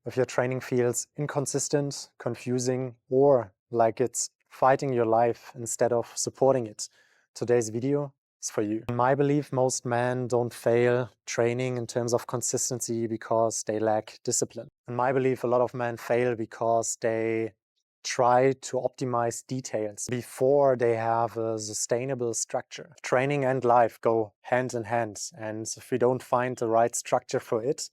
If your training feels inconsistent, confusing, or like it's fighting your life instead of supporting it, today's video is for you. In my belief, most men don't fail training in terms of consistency because they lack discipline. In my belief, a lot of men fail because they try to optimize details before they have a sustainable structure. Training and life go hand in hand, and if we don't find the right structure for it,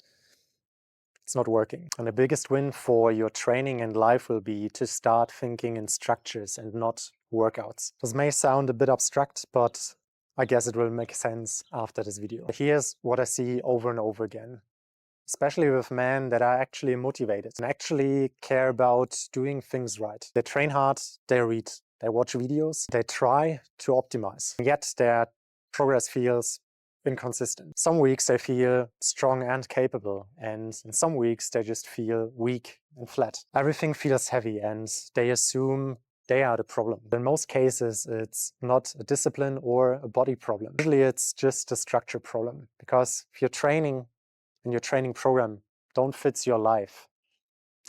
it's not working. And the biggest win for your training and life will be to start thinking in structures and not workouts. This may sound a bit abstract, but I guess it will make sense after this video. Here's what I see over and over again, especially with men that are actually motivated and actually care about doing things right. They train hard, they read, they watch videos, they try to optimize, yet their progress feels inconsistent. Some weeks they feel strong and capable, and in some weeks they just feel weak and flat. Everything feels heavy and they assume they are the problem. In most cases, it's not a discipline or a body problem. Usually it's just a structure problem, because if your training and your training program don't fit your life,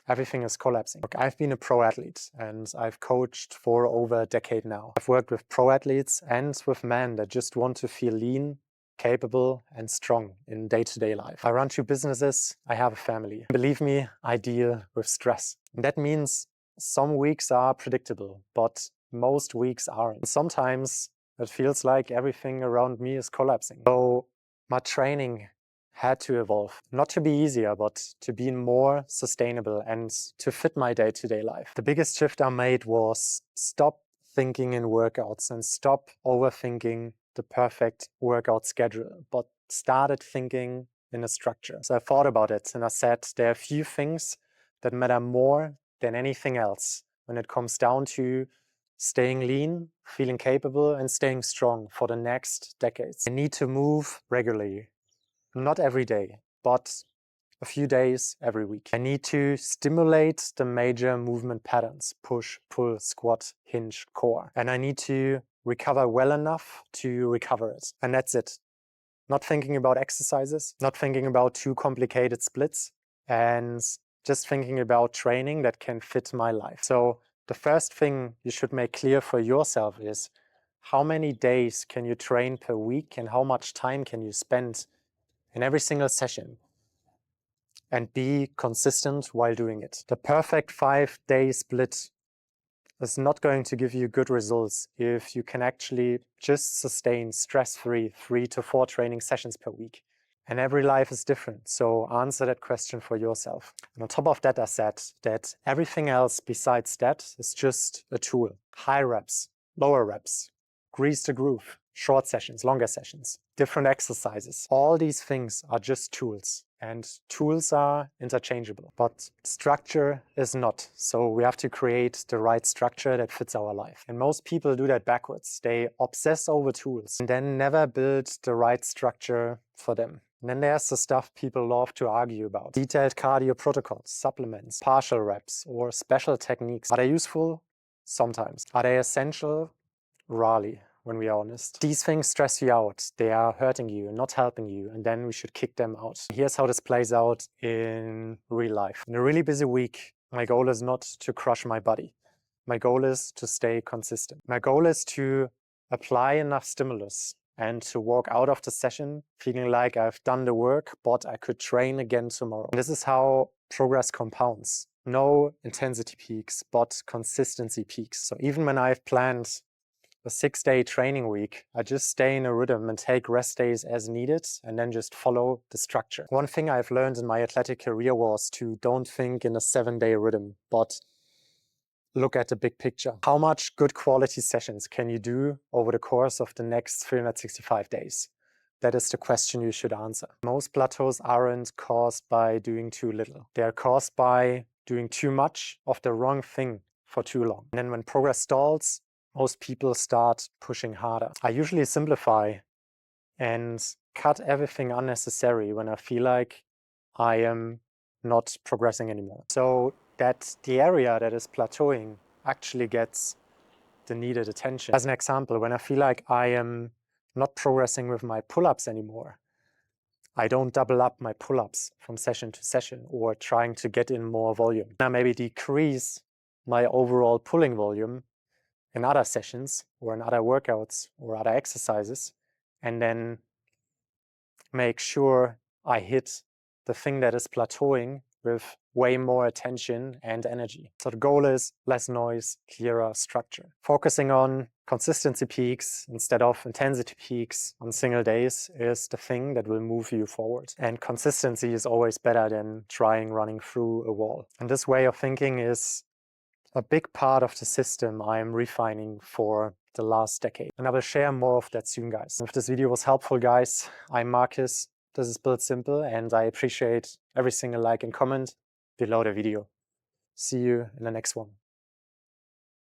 everything is collapsing. Look, I've been a pro athlete and I've coached for over a decade now. I've worked with pro athletes and with men that just want to feel lean, capable, and strong in day-to-day life. I run 2 businesses, I have a family. Believe me, I deal with stress. And that means some weeks are predictable, but most weeks aren't. Sometimes it feels like everything around me is collapsing. So my training had to evolve, not to be easier, but to be more sustainable and to fit my day-to-day life. The biggest shift I made was stop thinking in workouts and stop overthinking the perfect workout schedule, but started thinking in a structure. So I thought about it and I said there are a few things that matter more than anything else when it comes down to staying lean, feeling capable, and staying strong for the next decades. I need to move regularly. Not every day, but a few days every week. I need to stimulate the major movement patterns: push, pull, squat, hinge, core. And I need to recover well enough to recover it. And that's it. Not thinking about exercises, not thinking about too complicated splits, and just thinking about training that can fit my life. So the first thing you should make clear for yourself is how many days can you train per week and how much time can you spend in every single session, and be consistent while doing it. The perfect 5-day split is not going to give you good results if you can actually just sustain stress-free 3 to 4 training sessions per week. And every life is different, so answer that question for yourself. And on top of that, I said that everything else besides that is just a tool. High reps, lower reps, grease the groove, short sessions, longer sessions, different exercises. All these things are just tools, and tools are interchangeable, but structure is not. So we have to create the right structure that fits our life. And most people do that backwards. They obsess over tools and then never build the right structure for them. And then there's the stuff people love to argue about. Detailed cardio protocols, supplements, partial reps, or special techniques. Are they useful? Sometimes. Are they essential? Rarely, when we are honest. These things stress you out. They are hurting you, not helping you, and then we should kick them out. Here's how this plays out in real life. In a really busy week, my goal is not to crush my body. My goal is to stay consistent. My goal is to apply enough stimulus and to walk out of the session feeling like I've done the work, but I could train again tomorrow. And this is how progress compounds. No intensity peaks, but consistency peaks. So even when I've planned a 6-day training week, I just stay in a rhythm and take rest days as needed and then just follow the structure. One thing I've learned in my athletic career was to don't think in a 7-day rhythm, but look at the big picture. How much good quality sessions can you do over the course of the next 365 days? That is the question you should answer. Most plateaus aren't caused by doing too little. They are caused by doing too much of the wrong thing for too long. And then when progress stalls, most people start pushing harder. I usually simplify and cut everything unnecessary when I feel like I am not progressing anymore, so that the area that is plateauing actually gets the needed attention. As an example, when I feel like I am not progressing with my pull-ups anymore, I don't double up my pull-ups from session to session or trying to get in more volume. Now maybe decrease my overall pulling volume in other sessions or in other workouts or other exercises, and then make sure I hit the thing that is plateauing with way more attention and energy. So the goal is less noise, clearer structure. Focusing on consistency peaks instead of intensity peaks on single days is the thing that will move you forward. And consistency is always better than running through a wall. And this way of thinking is a big part of the system I am refining for the last decade. And I will share more of that soon, guys. If this video was helpful, guys, I'm Marcus. This is Built Simple, and I appreciate every single like and comment below the video. See you in the next one.